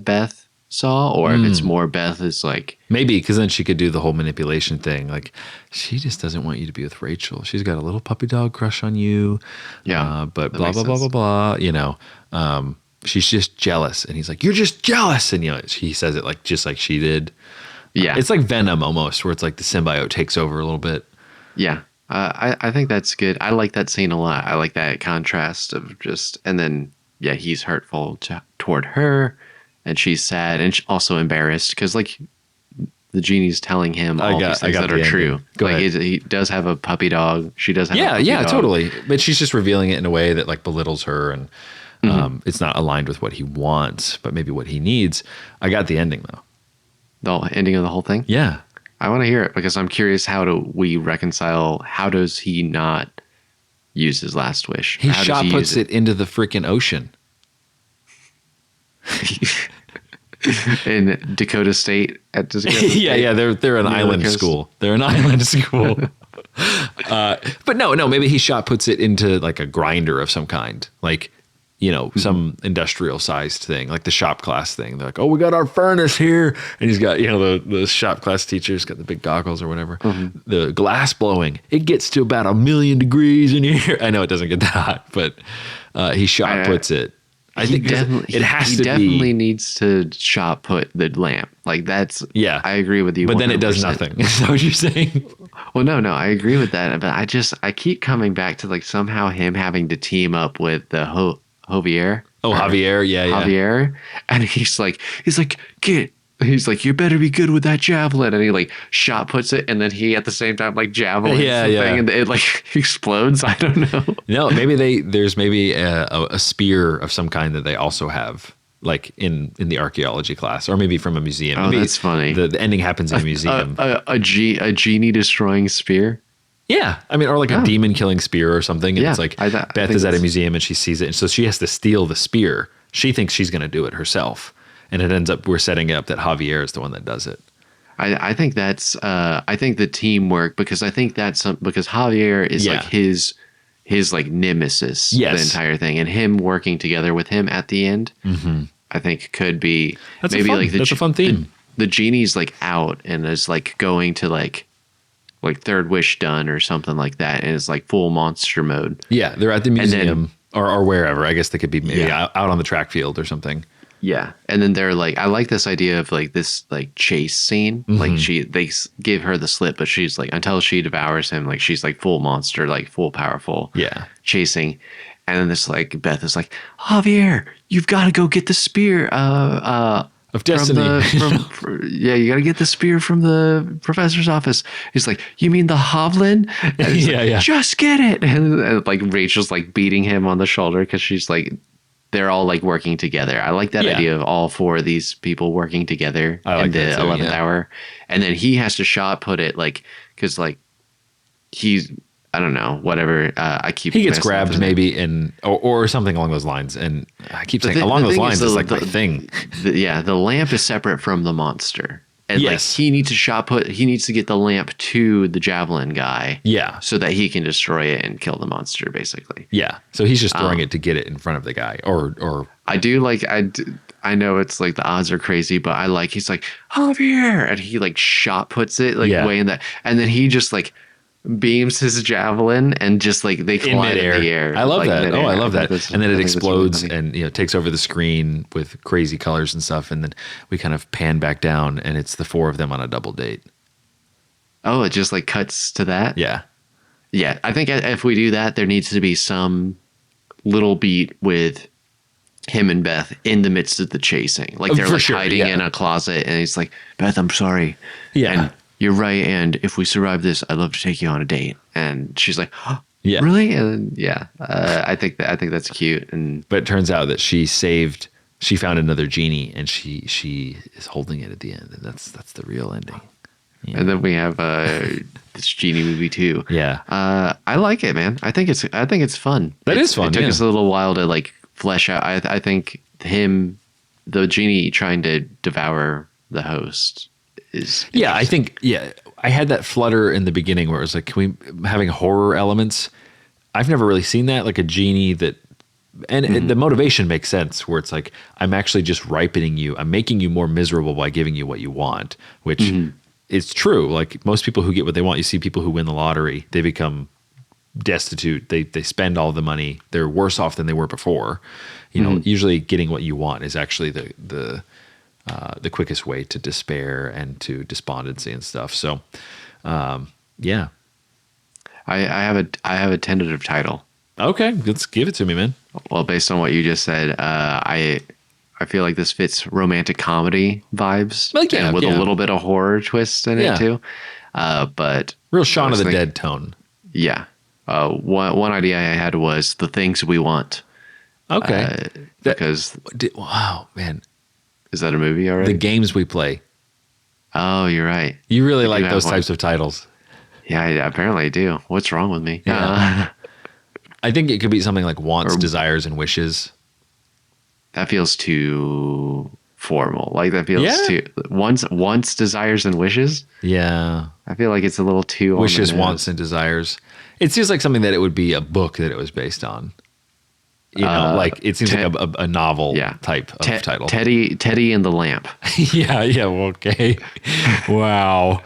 Beth saw, or if it's more Beth is like, maybe because then she could do the whole manipulation thing. Like she just doesn't want you to be with Rachel. She's got a little puppy dog crush on you. Yeah. But blah, blah, blah, blah, blah, she's just jealous. And he's like, you're just jealous. And, he says it like, just like she did. Yeah. It's like Venom almost, where it's like the symbiote takes over a little bit. Yeah. I think that's good. I like that scene a lot. I like that contrast of just, and then, he's hurtful toward her. And she's sad and also embarrassed because, like, the genie's telling him all these things that are true. Like, he does have a puppy dog. She does have a puppy dog. Totally. But she's just revealing it in a way that, like, belittles her. And it's not aligned with what he wants, but maybe what he needs. I got the ending, though. The ending of the whole thing? Yeah. I want to hear it because I'm curious, how do we reconcile? How does he not use his last wish? He How does shot use puts it into the freaking ocean. in Dakota State at Dakota Yeah, State? yeah. They're an Near the island coast? school. They're an island school. But no. Maybe he shot puts it into like a grinder of some kind, like some industrial sized thing, like the shop class thing. They're like, oh, we got our furnace here, and he's got the shop class teacher's got the big goggles or whatever. The glass blowing. It gets to about 1,000,000 degrees in here. I know it doesn't get that hot, but he shot puts it. I think definitely it has he to definitely be. needs to shot put the lamp. Like that's Yeah. I agree with you. But then it does 100%. nothing. Is that what you're saying? Well, no, I agree with that. But I keep coming back to like somehow him having to team up with the Javier. Oh, Javier. Yeah. Javier, and he's like, get. He's like, you better be good with that javelin, and he like shot puts it, and then he at the same time like javelin thing, and it like explodes. I don't know. No, maybe there's maybe a spear of some kind that they also have, like in the archaeology class, or maybe from a museum. Oh, maybe that's funny. The ending happens in a museum. A genie destroying spear. Yeah, I mean, or like a demon killing spear or something. And it's like Beth is at a museum and she sees it, and so she has to steal the spear. She thinks she's going to do it herself, and it ends up we're setting up that Javier is the one that does it. I think that's I think the teamwork, because I think that's because Javier is like his like nemesis the entire thing, and him working together with him at the end, I think could be that's maybe that's a fun theme. The genie's like out and is like going to like third wish done or something like that, and it's like full monster mode. Yeah, they're at the museum or wherever. I guess they could be maybe out on the track field or something. Yeah, and then they're like, I like this idea of like this like chase scene. Like they give her the slip, but she's like, until she devours him, like she's like full monster, like full powerful. Chasing, and then this like Beth is like, Javier, you've got to go get the spear. Of destiny. You got to get the spear from the professor's office. He's like, you mean the Hovland? Just get it. And like Rachel's like beating him on the shoulder because she's like, they're all like working together. I like that idea of all four of these people working together in the 11th hour. And then he has to shot put it like, because like he's, I don't know, whatever. He gets grabbed maybe or something along those lines. And I keep saying along those lines is like my thing. The lamp is separate from the monster. And like he needs to get the lamp to the javelin guy. Yeah. So that he can destroy it and kill the monster basically. Yeah. So he's just throwing it to get it in front of the guy or I do like, I know it's like the odds are crazy, but he's like, Javier, and he like shot puts it like way in that. And then he just like beams his javelin and just like they fly in the air. I love like, that. Mid-air. I love that. And then it explodes really and takes over the screen with crazy colors and stuff. And then we kind of pan back down and it's the four of them on a double date. Oh, it just like cuts to that? Yeah. Yeah. I think if we do that, there needs to be some little beat with him and Beth in the midst of the chasing. Like they're like hiding in a closet and he's like, Beth, I'm sorry. Yeah. And you're right, and if we survive this, I'd love to take you on a date. And she's like, oh, yeah, really? And I think that's cute. And but it turns out that she found another genie, and she is holding it at the end, and that's the real ending. Yeah. And then we have this genie movie too. Yeah, I like it, man. I think it's fun. It is fun. It took us a little while to like flesh out. I think the genie trying to devour the host. I think I had that flutter in the beginning where it was like, having horror elements. I've never really seen that, like a genie that, and the motivation makes sense where it's like, I'm actually just ripening you. I'm making you more miserable by giving you what you want, which is true. Like most people who get what they want, you see people who win the lottery, they become destitute. They spend all the money. They're worse off than they were before. Usually getting what you want is actually the quickest way to despair and to despondency and stuff. So, yeah. I have a tentative title. Okay, let's give it to me, man. Well, based on what you just said, I feel like this fits romantic comedy vibes, and with a little bit of horror twist in it too. But real Shaun of the Dead tone. Yeah. One idea I had was The Things We Want. Okay. Wow, man. Is that a movie already? The Games We Play. Oh, you're right. You really like those types of titles. Yeah, apparently I do. What's wrong with me? Yeah. I think it could be something like wants, Or- desires, and wishes. That feels too formal. Like that feels Yeah. too wants, desires, and wishes. Yeah. I feel like it's a little too on Wishes, the nose. wants, and desires. It seems like something that it would be a book that it was based on. You know, like it seems like a novel type of title. Teddy and the Lamp. Yeah. Okay. Wow.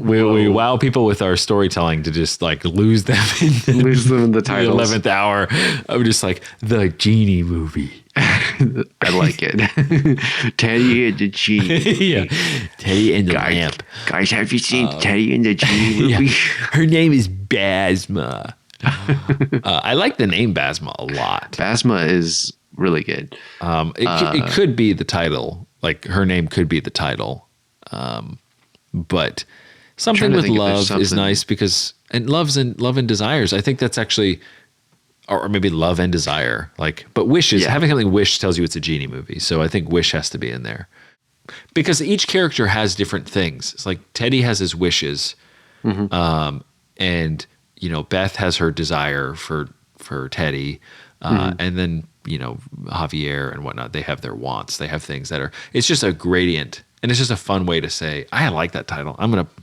We wow people with our storytelling to just like lose them in the the titles. 11th hour. I'm just like the Genie movie. I like it. Teddy and the Genie. Yeah. Teddy and the Lamp. Guys, have you seen Teddy and the Genie movie? Yeah. Her name is Basma. I like the name Basma a lot. Basma is really good. It could be the title. Like her name could be the title. But something to with think if there's love is something- nice because love and desires. I think that's actually, or maybe love and desire. Like, but wishes. Having something wish tells you it's a Genie movie. So I think wish has to be in there because each character has different things. It's like Teddy has his wishes, and you know Beth has her desire for Teddy, and then you know Javier and whatnot. They have their wants. They have things that are. It's just a gradient, and it's just a fun way to say I like that title.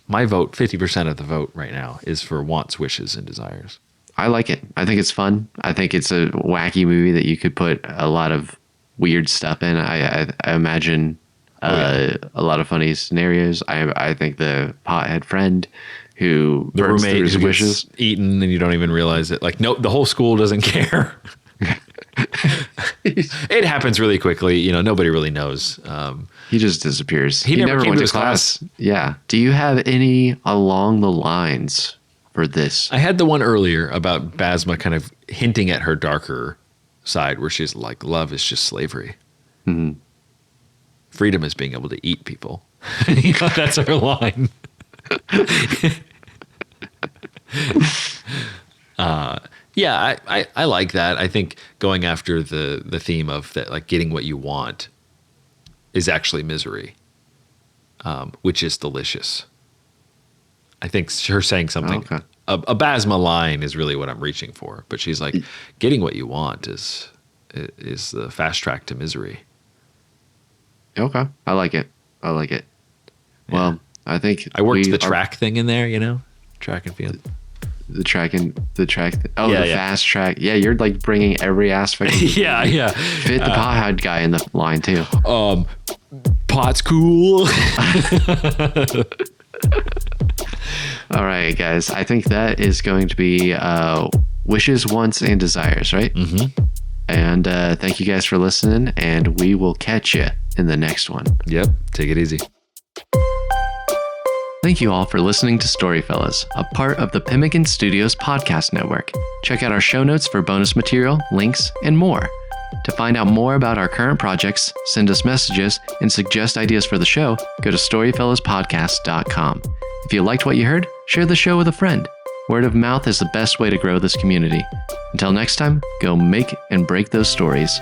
My vote. 50% of the vote right now is for wants, wishes, and desires. I like it. I think it's fun. I think it's a wacky movie that you could put a lot of weird stuff in. I imagine a lot of funny scenarios. I think the pothead friend who The burns roommate through his who wishes. gets eaten and you don't even realize it. Like, nope, the whole school doesn't care. It happens really quickly. You know, nobody really knows. He just disappears. He never came went to his class. Yeah. Do you have any along the lines for this? I had the one earlier about Basma kind of hinting at her darker side where she's like, love is just slavery. Mhm. Freedom is being able to eat people. You know, that's her line. Yeah, I like that. I think going after the theme of that, like getting what you want is actually misery, which is delicious. I think her saying something, Okay. a Basma line is really what I'm reaching for. But she's like, getting what you want is the fast track to misery. Okay. I like it. Well, I think I worked we the are- track thing in there, you know, track and field. the track. Oh, Yeah, the yeah. fast track. Yeah, you're like bringing every aspect. Of Yeah. Fit the pothead guy in the line too. Pot's cool. All right, guys. I think that is going to be wishes, wants, and desires, right? Mm-hmm. And thank you guys for listening, and we will catch you in the next one. Yep. Take it easy. Thank you all for listening to StoryFellas, a part of the Pemmican Studios podcast network. Check out our show notes for bonus material, links, and more. To find out more about our current projects, send us messages, and suggest ideas for the show, go to StoryFellasPodcast.com. If you liked what you heard, share the show with a friend. Word of mouth is the best way to grow this community. Until next time, go make and break those stories.